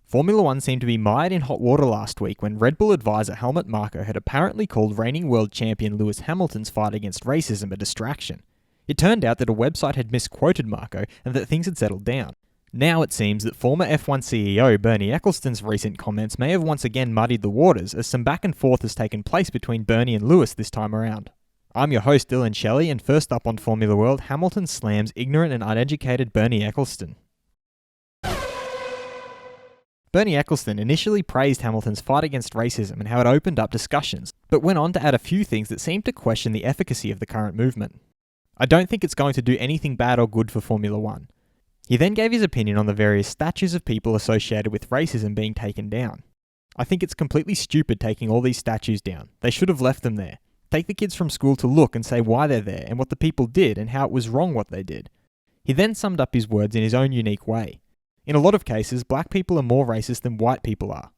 Formula One seemed to be mired in hot water last week when Red Bull advisor Helmut Marko had apparently called reigning world champion Lewis Hamilton's fight against racism a distraction. It turned out that a website had misquoted Marko and that things had settled down. Now it seems that former F1 CEO Bernie Ecclestone's recent comments may have once again muddied the waters as some back and forth has taken place between Bernie and Lewis this time around. I'm your host Dylan Shelley, and first up on Formula World, Hamilton slams ignorant and uneducated Bernie Ecclestone. Bernie Ecclestone initially praised Hamilton's fight against racism and how it opened up discussions, but went on to add a few things that seemed to question the efficacy of the current movement. I don't think it's going to do anything bad or good for Formula One. He then gave his opinion on the various statues of people associated with racism being taken down. I think it's completely stupid taking all these statues down. They should have left them there. Take the kids from school to look and say why they're there and what the people did and how it was wrong what they did. He then summed up his words in his own unique way. In a lot of cases, black people are more racist than white people are.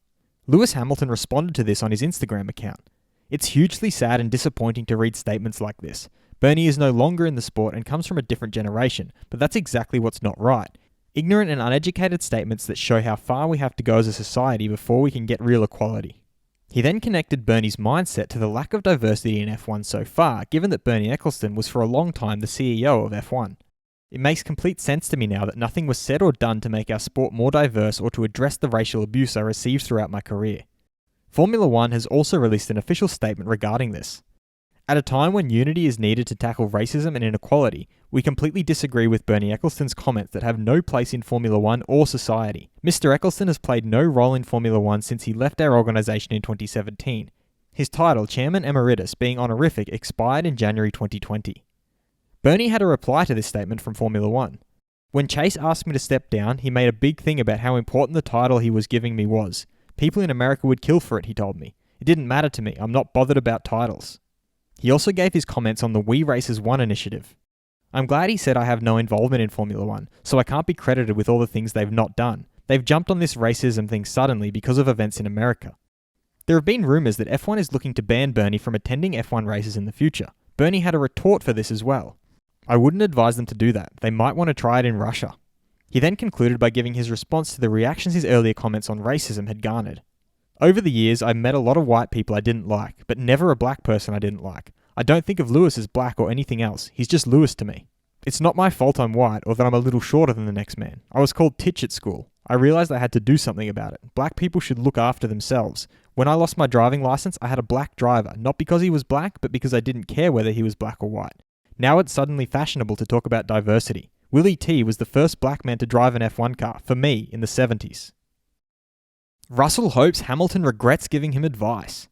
Lewis Hamilton responded to this on his Instagram account. It's hugely sad and disappointing to read statements like this. Bernie is no longer in the sport and comes from a different generation, but that's exactly what's not right. Ignorant and uneducated statements that show how far we have to go as a society before we can get real equality. He then connected Bernie's mindset to the lack of diversity in F1 so far, given that Bernie Ecclestone was for a long time the CEO of F1. It makes complete sense to me now that nothing was said or done to make our sport more diverse or to address the racial abuse I received throughout my career. Formula One has also released an official statement regarding this. At a time when unity is needed to tackle racism and inequality, we completely disagree with Bernie Ecclestone's comments that have no place in Formula One or society. Mr. Ecclestone has played no role in Formula One since he left our organisation in 2017. His title, Chairman Emeritus, being honorific, expired in January 2020. Bernie had a reply to this statement from Formula One. When Chase asked me to step down, he made a big thing about how important the title he was giving me was. People in America would kill for it, he told me. It didn't matter to me, I'm not bothered about titles. He also gave his comments on the We Races One initiative. I'm glad he said I have no involvement in Formula One, so I can't be credited with all the things they've not done. They've jumped on this racism thing suddenly because of events in America. There have been rumours that F1 is looking to ban Bernie from attending F1 races in the future. Bernie had a retort for this as well. I wouldn't advise them to do that. They might want to try it in Russia. He then concluded by giving his response to the reactions his earlier comments on racism had garnered. Over the years, I've met a lot of white people I didn't like, but never a black person I didn't like. I don't think of Lewis as black or anything else. He's just Lewis to me. It's not my fault I'm white or that I'm a little shorter than the next man. I was called Titch at school. I realised I had to do something about it. Black people should look after themselves. When I lost my driving licence, I had a black driver, not because he was black, but because I didn't care whether he was black or white. Now it's suddenly fashionable to talk about diversity. Willie T was the first black man to drive an F1 car, for me, in the 70s. Russell hopes Hamilton regrets giving him advice.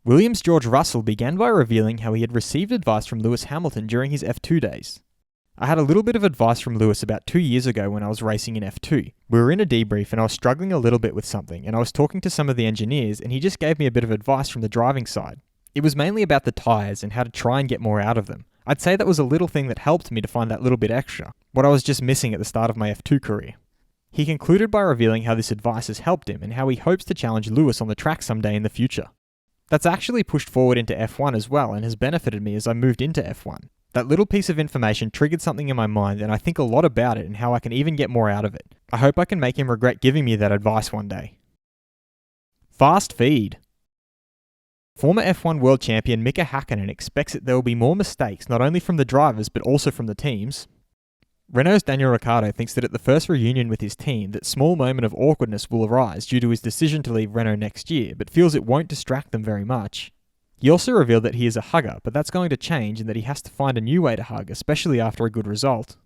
Williams' George Russell began by revealing how he had received advice from Lewis Hamilton during his F2 days. I had a little bit of advice from Lewis about 2 years ago when I was racing in F2. We were in a debrief and I was struggling a little bit with something, and I was talking to some of the engineers and he just gave me a bit of advice from the driving side. It was mainly about the tyres and how to try and get more out of them. I'd say that was a little thing that helped me to find that little bit extra, what I was just missing at the start of my F2 career. He concluded by revealing how this advice has helped him and how he hopes to challenge Lewis on the track someday in the future. That's actually pushed forward into F1 as well and has benefited me as I moved into F1. That little piece of information triggered something in my mind and I think a lot about it and how I can even get more out of it. I hope I can make him regret giving me that advice one day. Fast feed. Former F1 world champion Mika Hakkinen expects that there will be more mistakes not only from the drivers but also from the teams. Renault's Daniel Ricciardo thinks that at the first reunion with his team that small moment of awkwardness will arise due to his decision to leave Renault next year, but feels it won't distract them very much. He also revealed that he is a hugger, but that's going to change and that he has to find a new way to hug, especially after a good result.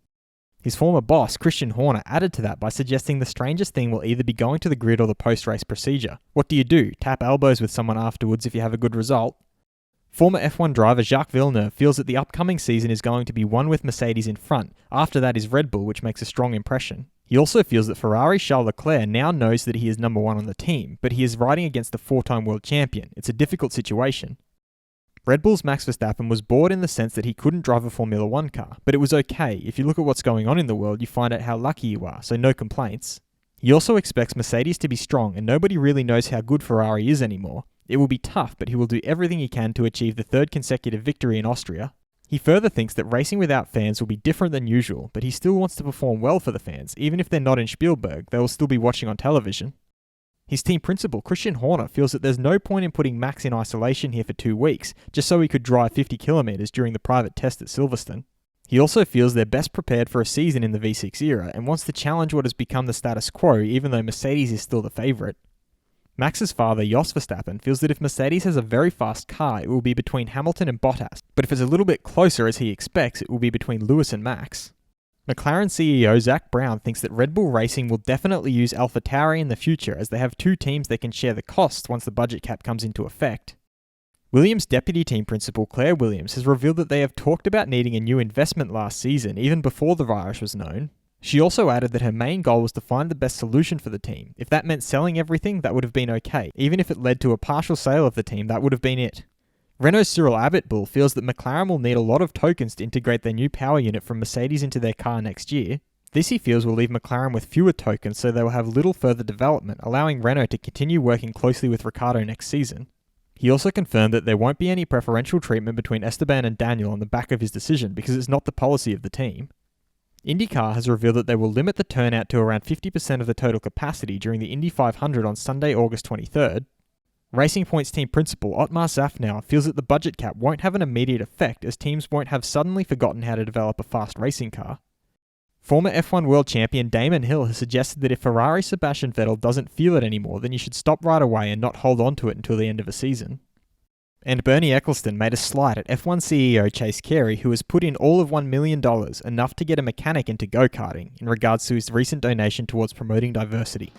His former boss, Christian Horner, added to that by suggesting the strangest thing will either be going to the grid or the post-race procedure. What do? Tap elbows with someone afterwards if you have a good result? Former F1 driver Jacques Villeneuve feels that the upcoming season is going to be one with Mercedes in front. After that is Red Bull, which makes a strong impression. He also feels that Ferrari's Charles Leclerc now knows that he is number one on the team, but he is riding against the four-time world champion. It's a difficult situation. Red Bull's Max Verstappen was bored in the sense that he couldn't drive a Formula One car, but it was okay. If you look at what's going on in the world, you find out how lucky you are, so no complaints. He also expects Mercedes to be strong, and nobody really knows how good Ferrari is anymore. It will be tough, but he will do everything he can to achieve the third consecutive victory in Austria. He further thinks that racing without fans will be different than usual, but he still wants to perform well for the fans. Even if they're not in Spielberg, they will still be watching on television. His team principal, Christian Horner, feels that there's no point in putting Max in isolation here for 2 weeks, just so he could drive 50 kilometres during the private test at Silverstone. He also feels they're best prepared for a season in the V6 era, and wants to challenge what has become the status quo, even though Mercedes is still the favourite. Max's father, Jos Verstappen, feels that if Mercedes has a very fast car, it will be between Hamilton and Bottas, but if it's a little bit closer as he expects, it will be between Lewis and Max. McLaren CEO Zak Brown thinks that Red Bull Racing will definitely use AlphaTauri in the future, as they have 2 teams that can share the costs once the budget cap comes into effect. Williams' deputy team principal Claire Williams has revealed that they have talked about needing a new investment last season, even before the virus was known. She also added that her main goal was to find the best solution for the team. If that meant selling everything, that would have been okay. Even if it led to a partial sale of the team, that would have been it. Renault's Cyril Abiteboul feels that McLaren will need a lot of tokens to integrate their new power unit from Mercedes into their car next year. This, he feels, will leave McLaren with fewer tokens, so they will have little further development, allowing Renault to continue working closely with Ricciardo next season. He also confirmed that there won't be any preferential treatment between Esteban and Daniel on the back of his decision, because it's not the policy of the team. IndyCar has revealed that they will limit the turnout to around 50% of the total capacity during the Indy 500 on Sunday, August 23rd. Racing Point's team principal, Otmar Zafnauer, feels that the budget cap won't have an immediate effect, as teams won't have suddenly forgotten how to develop a fast racing car. Former F1 world champion Damon Hill has suggested that if Ferrari's Sebastian Vettel doesn't feel it anymore, then you should stop right away and not hold on to it until the end of a season. And Bernie Ecclestone made a slight at F1 CEO Chase Carey, who has put in all of $1 million, enough to get a mechanic into go-karting, in regards to his recent donation towards promoting diversity.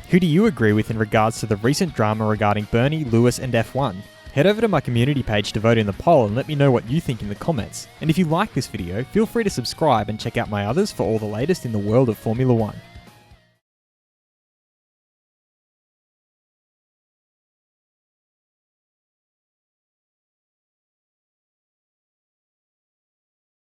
Who do you agree with in regards to the recent drama regarding Bernie, Lewis and F1? Head over to my community page to vote in the poll and let me know what you think in the comments. And if you like this video, feel free to subscribe and check out my others for all the latest in the world of Formula 1.